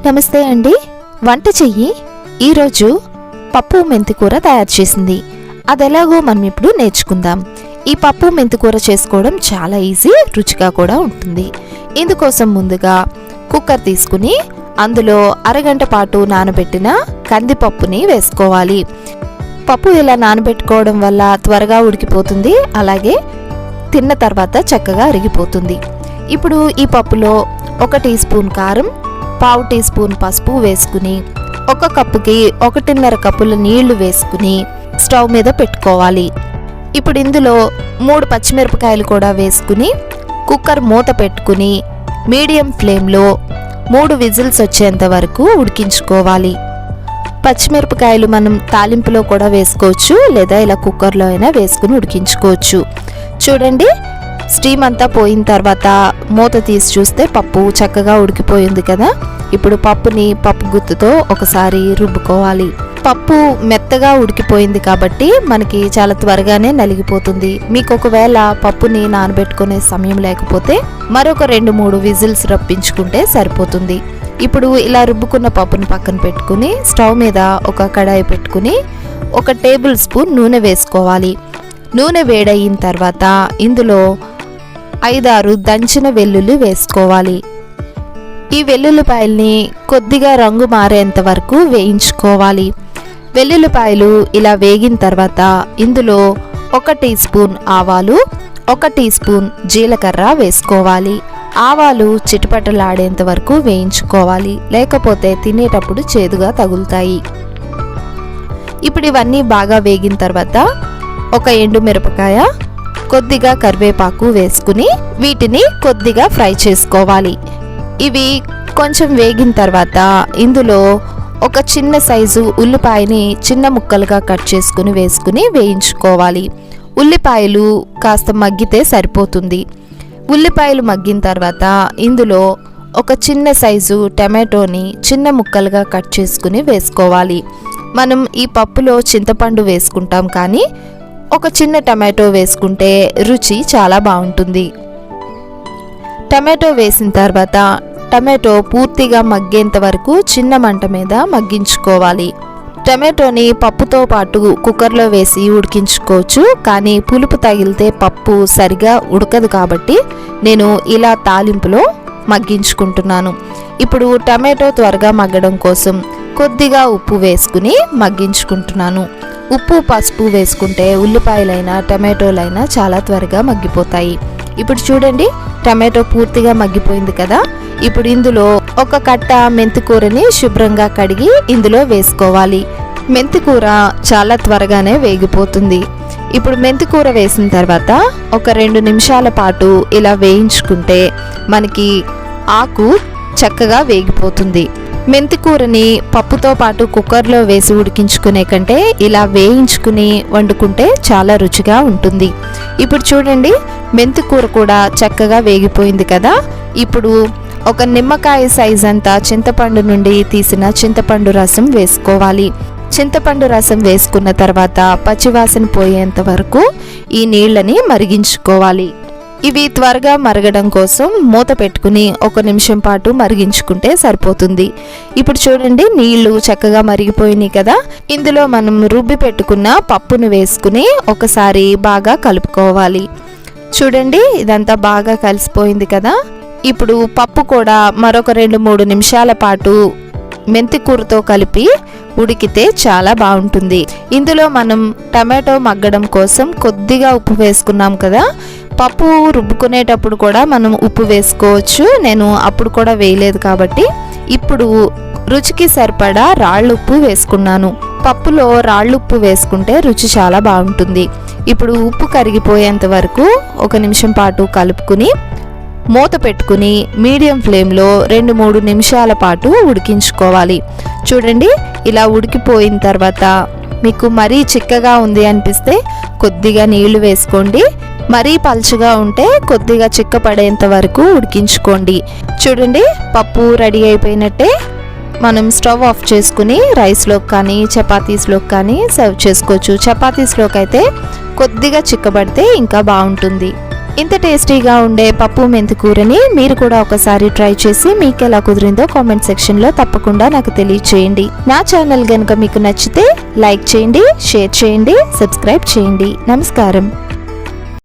నమస్తే అండి. వంట చెయ్యి ఈరోజు పప్పు మెంతికూర తయారు చేసింది. అది ఎలాగో మనం ఇప్పుడు నేర్చుకుందాం. ఈ పప్పు మెంతికూర చేసుకోవడం చాలా ఈజీ, రుచిగా కూడా ఉంటుంది. ఇందుకోసం ముందుగా కుక్కర్ తీసుకుని అందులో అరగంట పాటు నానబెట్టిన కందిపప్పుని వేసుకోవాలి. పప్పు ఇలా నానబెట్టుకోవడం వల్ల త్వరగా ఉడికిపోతుంది, అలాగే తిన్న తర్వాత చక్కగా అరిగిపోతుంది. ఇప్పుడు ఈ పప్పులో 1 టీ స్పూన్ కారం, పావు టీ స్పూన్ పసుపు వేసుకుని 1 కప్పుకి 1.5 కప్పుల నీళ్లు వేసుకుని స్టవ్ మీద పెట్టుకోవాలి. ఇప్పుడు ఇందులో 3 పచ్చిమిరపకాయలు కూడా వేసుకుని కుక్కర్ మూత పెట్టుకుని మీడియం ఫ్లేమ్లో 3 విజిల్స్ వచ్చేంత వరకు ఉడికించుకోవాలి. పచ్చిమిరపకాయలు మనం తాలింపులో కూడా వేసుకోవచ్చు, లేదా ఇలా కుక్కర్లో అయినా వేసుకుని ఉడికించుకోవచ్చు. చూడండి, స్టీమ్ అంతా పోయిన తర్వాత మూత తీసి చూస్తే పప్పు చక్కగా ఉడికిపోయింది కదా. ఇప్పుడు పప్పుని పప్పు గుత్తుతో ఒకసారి రుబ్బుకోవాలి. పప్పు మెత్తగా ఉడికిపోయింది కాబట్టి మనకి చాలా త్వరగానే నలిగిపోతుంది. మీకు ఒకవేళ పప్పుని నానబెట్టుకునే సమయం లేకపోతే మరొక 2-3 విజిల్స్ రప్పించుకుంటే సరిపోతుంది. ఇప్పుడు ఇలా రుబ్బుకున్న పప్పుని పక్కన పెట్టుకుని స్టవ్ మీద ఒక కడాయి పెట్టుకుని 1 టేబుల్ స్పూన్ నూనె వేసుకోవాలి. నూనె వేడయిన తర్వాత ఇందులో 5-6 దంచిన వెల్లుల్లి వేసుకోవాలి. ఈ వెల్లుల్లిపాయల్ని కొద్దిగా రంగు మారేంత వరకు వేయించుకోవాలి. వెల్లుల్లిపాయలు ఇలా వేగిన తర్వాత ఇందులో 1 టీ స్పూన్ ఆవాలు, 1 టీ స్పూన్ జీలకర్ర వేసుకోవాలి. ఆవాలు చిటపటలాడేంత వరకు వేయించుకోవాలి, లేకపోతే తినేటప్పుడు చేదుగా తగులుతాయి. ఇప్పుడు ఇవన్నీ బాగా వేగిన తర్వాత 1 ఎండుమిరపకాయ, కొద్దిగా కరివేపాకు వేసుకుని వీటిని కొద్దిగా ఫ్రై చేసుకోవాలి. ఇవి కొంచెం వేగిన తర్వాత ఇందులో 1 చిన్న సైజు ఉల్లిపాయని చిన్న ముక్కలుగా కట్ చేసుకుని వేసుకుని వేయించుకోవాలి. ఉల్లిపాయలు కాస్త మగ్గితే సరిపోతుంది. ఉల్లిపాయలు మగ్గిన తర్వాత ఇందులో 1 చిన్న సైజు టమాటోని చిన్న ముక్కలుగా కట్ చేసుకుని వేసుకోవాలి. మనం ఈ పప్పులో చింతపండు వేసుకుంటాం, కానీ 1 చిన్న టమాటో వేసుకుంటే రుచి చాలా బాగుంటుంది. టమాటో వేసిన తర్వాత టమాటో పూర్తిగా మగ్గేంత వరకు చిన్న మంట మీద మగ్గించుకోవాలి. టమాటోని పప్పుతో పాటు కుక్కర్లో వేసి ఉడికించుకోవచ్చు, కానీ పులుపు తగిలితే పప్పు సరిగా ఉడకదు కాబట్టి నేను ఇలా తాలింపులో మగ్గించుకుంటున్నాను. ఇప్పుడు టమాటో త్వరగా మగ్గడం కోసం కొద్దిగా ఉప్పు వేసుకుని మగ్గించుకుంటున్నాను. ఉప్పు పసుపు వేసుకుంటే ఉల్లిపాయలైనా టమాటోలైనా చాలా త్వరగా మగ్గిపోతాయి. ఇప్పుడు చూడండి, టమాటో పూర్తిగా మగ్గిపోయింది కదా. ఇప్పుడు ఇందులో 1 కట్ట మెంతికూరని శుభ్రంగా కడిగి ఇందులో వేసుకోవాలి. మెంతికూర చాలా త్వరగానే వేగిపోతుంది. ఇప్పుడు మెంతికూర వేసిన తర్వాత 2 నిమిషాల పాటు ఇలా వేయించుకుంటే మనకి ఆకు చక్కగా వేగిపోతుంది. మెంతికూరని పప్పుతో పాటు కుక్కర్లో వేసి ఉడికించుకునే కంటే ఇలా వేయించుకుని వండుకుంటే చాలా రుచిగా ఉంటుంది. ఇప్పుడు చూడండి, మెంతికూర కూడా చక్కగా వేగిపోయింది కదా. ఇప్పుడు 1 నిమ్మకాయ సైజ్ అంతా చింతపండు నుండి తీసిన చింతపండు రసం వేసుకోవాలి. చింతపండు రసం వేసుకున్న తర్వాత పచ్చివాసన పోయేంత వరకు ఈ నీళ్ళని మరిగించుకోవాలి. ఇవి త్వరగా మరగడం కోసం మూత పెట్టుకుని 1 నిమిషం పాటు మరిగించుకుంటే సరిపోతుంది. ఇప్పుడు చూడండి, నీళ్లు చక్కగా మరిగిపోయినాయి కదా. ఇందులో మనం రుబ్బి పెట్టుకున్న పప్పును వేసుకుని ఒకసారి బాగా కలుపుకోవాలి. చూడండి, ఇదంతా బాగా కలిసిపోయింది కదా. ఇప్పుడు పప్పు కూడా మరొక 2-3 నిమిషాల పాటు మెంతికూరతో కలిపి ఉడికితే చాలా బాగుంటుంది. ఇందులో మనం టమాటో మగ్గడం కోసం కొద్దిగా ఉప్పు వేసుకున్నాం కదా. పప్పు రుబ్బుకునేటప్పుడు కూడా మనం ఉప్పు వేసుకోవచ్చు, నేను అప్పుడు కూడా వేయలేదు కాబట్టి ఇప్పుడు రుచికి సరిపడా రాళ్ళుప్పు వేసుకున్నాను. పప్పులో రాళ్ళుప్పు వేసుకుంటే రుచి చాలా బాగుంటుంది. ఇప్పుడు ఉప్పు కరిగిపోయేంత వరకు 1 నిమిషం పాటు కలుపుకుని మూత పెట్టుకుని మీడియం ఫ్లేమ్లో 2-3 నిమిషాల పాటు ఉడికించుకోవాలి. చూడండి, ఇలా ఉడికిపోయిన తర్వాత మీకు మరీ చిక్కగా ఉంది అనిపిస్తే కొద్దిగా నీళ్లు వేసుకోండి. మరీ పలుచగా ఉంటే కొద్దిగా చిక్కపడేంత వరకు ఉడికించుకోండి. చూడండి, పప్పు రెడీ అయిపోయినట్టే. మనం స్టవ్ ఆఫ్ చేసుకుని రైస్లోకి కానీ చపాతీస్లోకి కానీ సర్వ్ చేసుకోవచ్చు. చపాతీస్లోకి అయితే కొద్దిగా చిక్కబడితే ఇంకా బాగుంటుంది. ఇంత టేస్టీగా ఉండే పప్పు మెంతి కూరని మీరు కూడా ఒకసారి ట్రై చేసి మీకు ఎలా కుదిరిందో కామెంట్ సెక్షన్లో తప్పకుండా నాకు తెలియచేయండి. నా ఛానల్ గనుక మీకు నచ్చితే లైక్ చేయండి, షేర్ చేయండి, సబ్స్క్రైబ్ చేయండి. నమస్కారం.